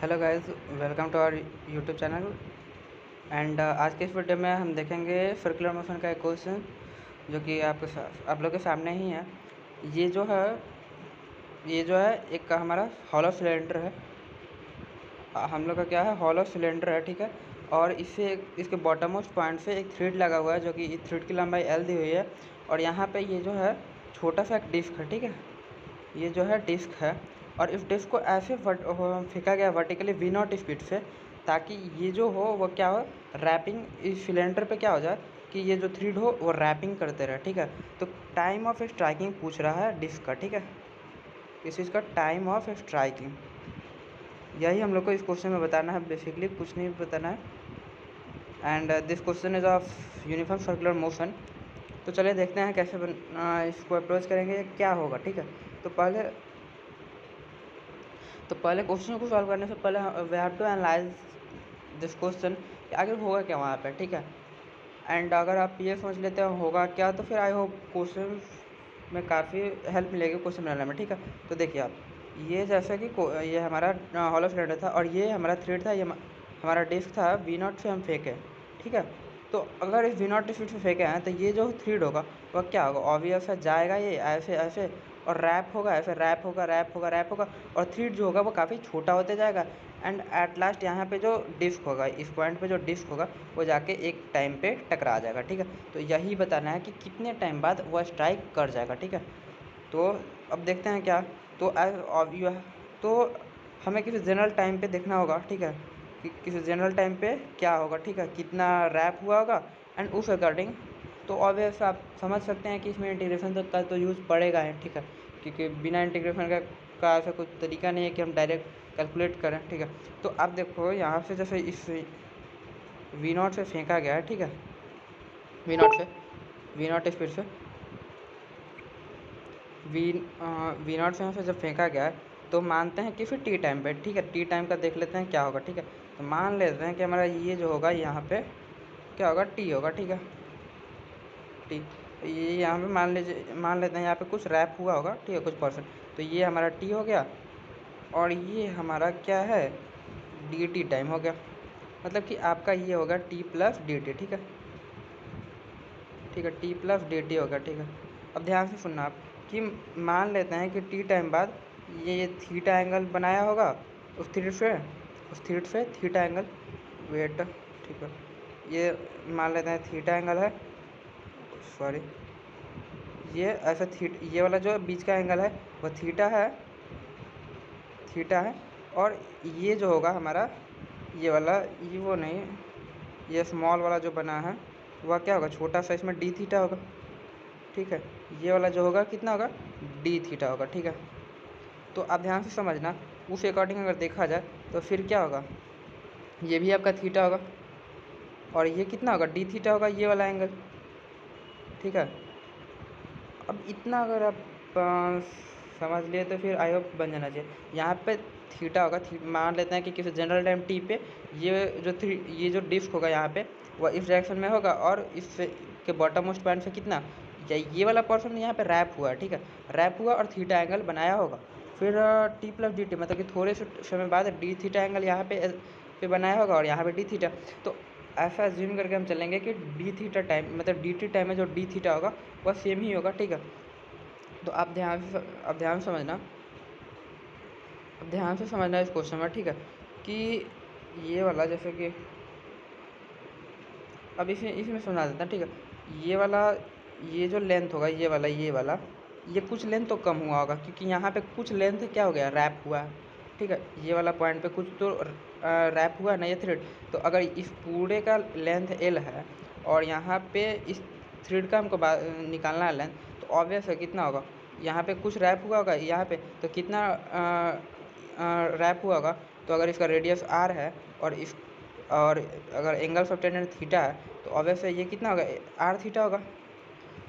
Hello guys, welcome to our YouTube channel. And आज के इस वीडियो में हम देखेंगे सर्कुलर मोशन का एक क्वेश्चन जो कि आप लोग के सामने ही है। ये जो है एक हमारा हॉलो सिलेंडर है। हम लोग का क्या है, हॉलो सिलेंडर है, ठीक है। और इसके बॉटम मोस्ट पॉइंट से एक थ्रेड लगा हुआ है जो कि इस थ्रेड की लंबाई एल दी हुई है। और यहाँ पे ये जो है छोटा सा एक डिस्क है, ठीक है। ये जो है डिस्क है और इस डिस्क को ऐसे फेंका गया वर्टिकली V0 स्पीड से, ताकि ये जो हो वो क्या हो, रैपिंग इस सिलेंडर पे क्या हो जाए कि ये जो थ्रेड हो वो रैपिंग करते रहे, ठीक है। तो टाइम ऑफ स्ट्राइकिंग पूछ रहा है डिस्क का, ठीक है। इस चीज़ का टाइम ऑफ स्ट्राइकिंग यही हम लोग को इस क्वेश्चन में बताना है, बेसिकली कुछ नहीं बताना है। And this question is of uniform circular motion. तो चलिए देखते हैं कैसे इसको अप्रोच करेंगे, क्या होगा, ठीक है। तो पहले क्वेश्चन को सॉल्व करने से पहले we have to analyse this question कि आगे होगा क्या वहाँ पे, ठीक है। एंड अगर आप ये समझ लेते हो होगा क्या, तो फिर आई होप क्वेश्चन में काफ़ी हेल्प मिलेगी क्वेश्चन बनाने में, ठीक है। तो देखिए आप, ये जैसा कि ये हमारा हॉलो सिलेंडर था और ये हमारा थ्रेड था, ये हमारा डिस्क था, V0 से हम फेंके, ठीक है। तो अगर इस V0 स्पीड से फेंके हैं तो ये जो थ्रेड होगा वह क्या होगा, ऑब्वियस है, जाएगा ये ऐसे ऐसे और रैप होगा, ऐसे रैप होगा रैप होगा रैप होगा और थ्रेड जो होगा वो काफ़ी छोटा होते जाएगा। एंड एट लास्ट यहाँ पे जो डिस्क होगा, इस पॉइंट पे जो डिस्क होगा वो जाके एक टाइम पे टकरा जाएगा, ठीक है। तो यही बताना है कि कितने टाइम बाद वह स्ट्राइक कर जाएगा, ठीक है। तो अब देखते हैं क्या। तो तो हमें किसी जनरल टाइम पे देखना होगा, ठीक है, कि किसी जनरल टाइम पे क्या होगा, ठीक है, कितना रैप हुआ होगा। एंड उस अकॉर्डिंग तो ऑब्वियस आप समझ सकते हैं कि इसमें इंटीग्रेशन का तो यूज़ पड़ेगा है, ठीक है, क्योंकि बिना इंटीग्रेशन का ऐसा कुछ तरीका नहीं है कि हम डायरेक्ट कैलकुलेट करें, ठीक है। तो आप देखो यहाँ से जैसे इस V0 से फेंका गया है, ठीक है, V0 स्पीड से V0 से यहाँ से जब फेंका गया है तो मानते हैं कि फिर टी टाइम पे, ठीक है, टी टाइम का देख लेते हैं क्या होगा, ठीक है। तो मान लेते हैं कि हमारा ये जो होगा यहाँ पे क्या होगा, टी होगा, ठीक है, टी। ये यहाँ पे मान लेते हैं यहाँ पे कुछ रैप हुआ होगा, ठीक है, कुछ परसेंट। तो ये हमारा टी हो गया और ये हमारा क्या है, डी टी टाइम हो गया। मतलब कि आपका ये होगा टी प्लस डी टी, ठीक है, ठीक है, टी प्लस डी टी होगा, ठीक है। अब ध्यान से सुनना आप कि मान लेते हैं कि टी टाइम बाद ये थीटा एंगल बनाया होगा उस थ्रेड से थीटा एंगल, वेट, ठीक है, ये मान लेते हैं थीटा एंगल है, सॉरी, ये ऐसा ये वाला जो बीच का एंगल है वो थीटा है। और ये जो होगा हमारा ये वाला, ये वो नहीं, ये स्मॉल वाला जो बना है वह क्या होगा, छोटा सा, इसमें डी थीटा होगा, ठीक है। ये वाला जो होगा कितना होगा, डी थीटा होगा, ठीक है। तो आप ध्यान से समझना, उस अकॉर्डिंग अगर देखा जाए तो फिर क्या होगा, ये भी आपका थीटा होगा और ये कितना होगा, डी थीटा होगा, ये वाला एंगल, ठीक है। अब इतना अगर आप समझ लिए तो फिर आई होप बन जाना चाहिए। यहाँ पे थीटा होगा, मान लेते हैं कि किसी जनरल टाइम टी पे ये जो डिस्क होगा यहाँ पे वह इस डायरेक्शन में होगा और इस के बॉटम मोस्ट पॉइंट से कितना, ये वाला पोर्शन यहाँ पे रैप हुआ है, ठीक है, रैप हुआ और थीटा एंगल बनाया होगा। फिर टी प्लस डी टी, मतलब कि थोड़े से समय बाद डी थीटा एंगल यहाँ पे बनाया होगा और यहाँ पे डी थीटा। तो ऐसा ज्यूम करके हम चलेंगे कि डी थीटा टाइम, मतलब डी टी टाइम में जो डी थीटा होगा वह सेम ही होगा, ठीक है। तो आप ध्यान से समझना, इस क्वेश्चन में, ठीक है, कि ये वाला जैसे कि अब इसमें समझा देता है, ठीक है। ये वाला, ये जो लेंथ होगा, ये कुछ लेंथ तो कम हुआ होगा क्योंकि यहाँ पे कुछ लेंथ क्या हो गया, रैप हुआ है, ठीक है। ये वाला पॉइंट पे कुछ तो रैप हुआ ना, ये थ्रेड। तो अगर इस पूरे का लेंथ एल है और यहाँ पे इस थ्रेड का हमको निकालना है लेंथ, तो ऑब्वियस है कितना होगा, यहाँ पे कुछ रैप हुआ होगा यहाँ पे, तो कितना रैप हुआ होगा। तो अगर इसका रेडियस आर है और अगर एंगल्स ऑफ टेंजेंट थीटा है तो ऑब्वियस है ये कितना होगा, आर थीटा होगा।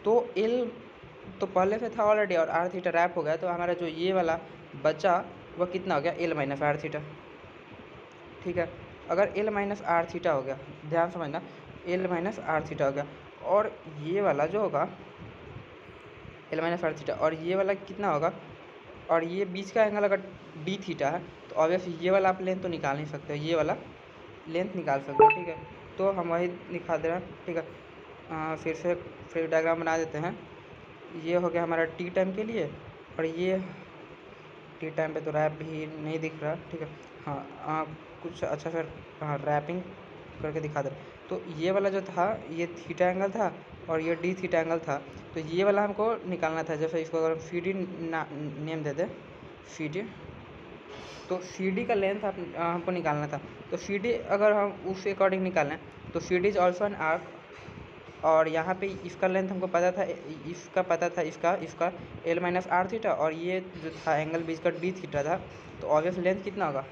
तो एल तो पहले से था ऑलरेडी और आर थीटा रैप हो गया, तो हमारा जो ये वाला बचा वह कितना हो गया, एल माइनस आर थीटा, ठीक है। अगर एल माइनस आर थीटा हो गया, ध्यान समझना, एल माइनस आर थीटा हो गया और ये वाला जो होगा एल माइनस आर थीटा और ये वाला कितना होगा, और ये बीच का एंगल अगर डी थीटा है तो ऑब्वियस ये वाला आप लेंथ तो निकाल नहीं सकते हो, ये वाला लेंथ निकाल सकते हो, ठीक है। तो हम वही दिखा दे रहे हैं, ठीक है। फिर से फ्री डायग्राम बना देते हैं। ये हो गया हमारा टी टाइम के लिए, और ये टी टाइम पे तो रैप भी नहीं दिख रहा, ठीक है। हाँ, कुछ अच्छा सा रैपिंग करके दिखा दे। तो ये वाला जो था ये थीटा एंगल था और ये डी थीटा एंगल था। तो ये वाला हमको निकालना था। जैसे इसको अगर हम सी डी नेम दे दें, सी डी, तो सी डी का लेंथ हमको निकालना था। तो सी डी अगर हम उस अकॉर्डिंग निकालें तो C D is also an arc, और यहाँ पे इसका लेंथ हमको पता था, इसका एल माइनस आर थीटा, और ये जो था एंगल बीच का डी थीटा था। तो ऑब्वियस लेंथ कितना होगा,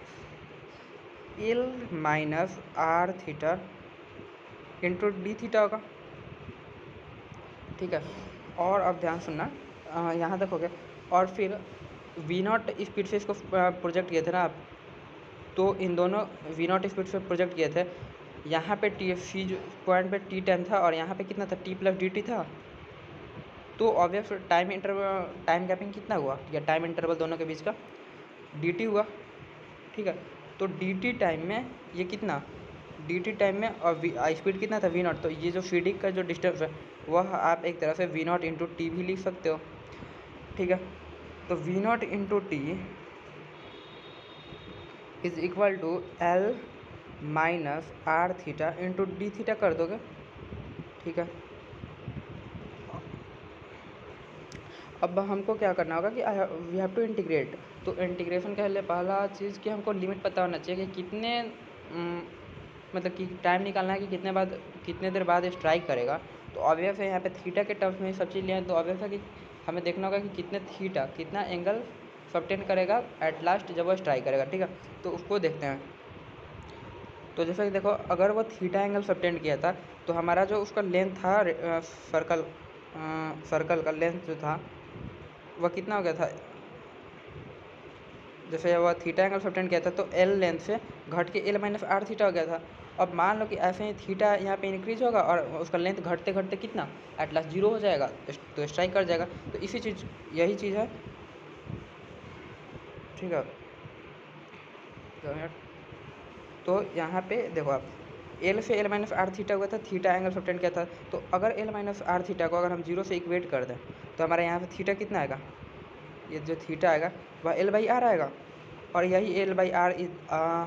L minus R theta into D theta होगा, ठीक है। और अब ध्यान सुनना, यहाँ तक हो गया। और फिर वी नॉट स्पीड से इसको प्रोजेक्ट किए थे ना आप, तो इन दोनों वी नॉट स्पीड से प्रोजेक्ट किए थे। यहाँ पे टी सी पॉइंट पे टी टाइम था और यहाँ पे कितना था, टी प्लस डी टी था। तो ऑब्वियस टाइम गैपिंग कितना हुआ, या टाइम इंटरवल दोनों के बीच का डी टी हुआ, ठीक है। तो डी टी टाइम में ये कितना, डी टी टाइम में और स्पीड कितना था, वी नॉट। तो ये जो सी डी का जो डिस्टेंस है वह आप एक तरह से वी नॉट इंटू टी भी लिख सकते हो, ठीक है। तो V naught into T is equal to L minus R theta into D theta कर दोगे, ठीक है। अब हमको क्या करना होगा कि वी हैव टू इंटीग्रेट। तो इंटीग्रेशन के लिए पहला चीज़ कि हमको लिमिट पता होना चाहिए कि कितने मतलब कि टाइम निकालना है कि कितने देर बाद स्ट्राइक करेगा। तो ऑब्वियस है यहाँ पे थीटा के टर्म्स में सब चीज़ लिया है। तो ऑब्वियस है कि हमें देखना होगा कि कितना एंगल सबटेन करेगा एट लास्ट जब वो स्ट्राइक करेगा, ठीक है। तो उसको देखते हैं। तो जैसे कि देखो, अगर वो थीटा एंगल सबटेंड किया था तो हमारा जो उसका लेंथ था सर्कल का लेंथ जो था वह कितना हो गया था, जैसे वह थीटा एंगल सबटेंड किया था तो एल लेंथ से घट के एल माइनस आर थीटा हो गया था। अब मान लो कि ऐसे ही थीटा यहाँ पे इंक्रीज होगा और उसका लेंथ घटते घटते कितना एट लास्ट जीरो हो जाएगा, तो स्ट्राइक कर जाएगा। तो यही चीज़ है, ठीक है। तो यहाँ पे देखो आप, एल से एल माइनस आर थीटा हुआ था, थीटा एंगल सबटेंड किया था। तो अगर एल माइनस आर थीटा को अगर हम जीरो से इक्वेट कर दें तो हमारे यहाँ पे थीटा कितना आएगा, ये जो थीटा आएगा वह एल बाई आर आएगा। और यही एल बाई आर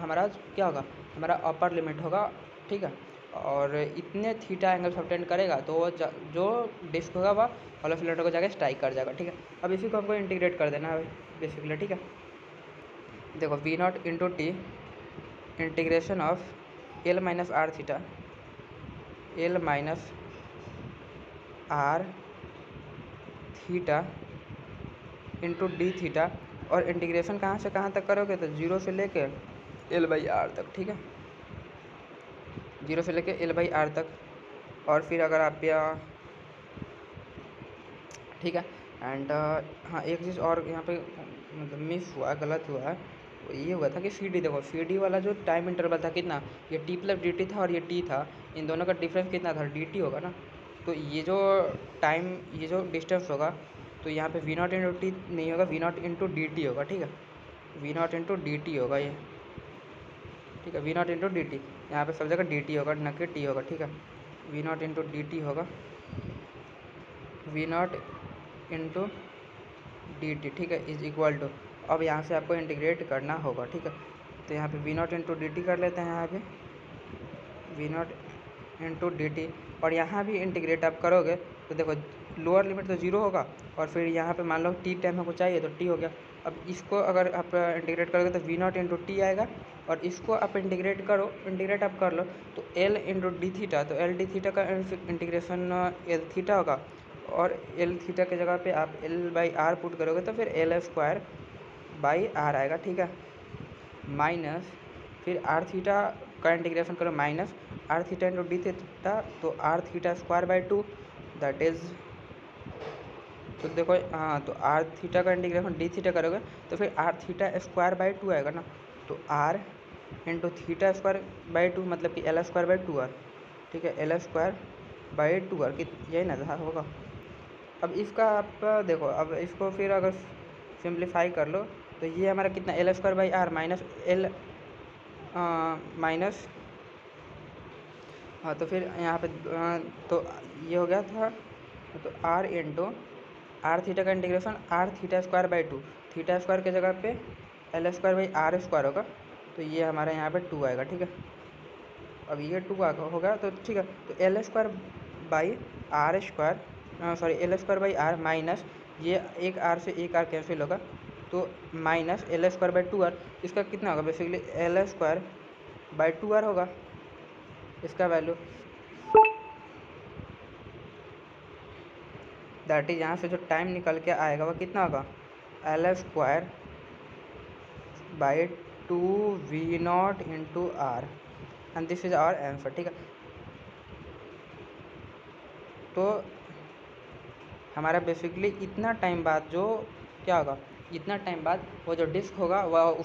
हमारा क्या होगा, हमारा अपर लिमिट होगा, ठीक है। और इतने थीटा एंगल सबटेंड करेगा तो वो जो डिस्क होगा वह हॉलो सिलेंडर को जाकर स्ट्राइक कर जाएगा, ठीक है। अब इसी को हमको इंटीग्रेट कर देना है बेसिकली, ठीक है। देखो V naught into T integration of L minus R theta, L minus R theta into D theta, और इंटीग्रेशन कहाँ से कहाँ तक करोगे तो जीरो से लेके एल बाई आर तक, ठीक है। जीरो से लेके एल बाई आर तक। और फिर अगर आप ठीक है। एंड हाँ, एक चीज़ और यहाँ पे मतलब मिस हुआ, गलत हुआ है, वो ये हुआ था कि सी डी, देखो सी डी वाला जो टाइम इंटरवल था कितना, ये टी प्लस डी टी था और ये टी था, इन दोनों का डिफरेंस कितना था, डी टी होगा ना। तो ये जो डिस्टेंस होगा तो यहाँ पे वी नॉट इंटू टी नहीं होगा, V naught into D T होगा, ठीक है। V naught into D T होगा ये, ठीक है। V naught into D T, यहाँ पर सब जगह डी टी होगा न कि टी होगा, ठीक है। V naught into D T होगा, V naught into D T, ठीक है, इज इक्वल टू। अब यहाँ से आपको इंटीग्रेट करना होगा, ठीक है। तो यहाँ पे V naught into D T कर लेते हैं, यहाँ पे V naught into D T, और यहाँ भी इंटीग्रेट आप करोगे तो देखो लोअर लिमिट तो जीरो होगा, और फिर यहाँ पे मान लो टी टाइम हमको चाहिए तो टी हो गया। अब इसको अगर आप इंटीग्रेट करोगे तो वी नॉट इंटू टी आएगा, और इसको आप इंटीग्रेट आप कर लो तो एल इंटू डी थीटा, तो एल डी थीटा का इंटीग्रेशन एल थीटा होगा, और एल थीटा के जगह पे आप एल बाई आर पुट करोगे तो फिर एल स्क्वायर बाई आर आएगा, ठीक है। माइनस फिर आर थीटा का इंटीग्रेशन करो, minus R theta into D theta, तो R theta square by two, that is, तो देखो हाँ, तो आर थीटा का इंटीग्रेशन डी थीटा करोगे तो फिर R theta square by two आएगा ना। तो R into theta square by two मतलब कि L square by two R, ठीक है। L square by two R, यही ना था होगा। अब इसका आप देखो, अब इसको फिर अगर सिंप्लीफाई कर लो तो ये हमारा कितना L square by R minus L minus, हाँ तो फिर यहाँ पे तो ये हो गया था, तो आर इंटू आर थीटा का integration R theta square by two, theta square की जगह पे L square by R square होगा, तो ये हमारे यहाँ पे 2 आएगा। ठीक है, अब ये 2 होगा तो ठीक है, तो L square by R square, sorry L square by R minus ये एक आर से एक आर कैंसिल होगा, तो minus L square by 2 R, इसका कितना होगा basically L square by 2 R होगा इसका वैल्यू, दैट इज यहाँ से जो टाइम निकल के आएगा वो कितना होगा L square by 2v0 into R, and this is our answer. ठीक है, तो हमारा बेसिकली इतना टाइम बाद जो क्या होगा, इतना टाइम बाद वो जो डिस्क होगा वह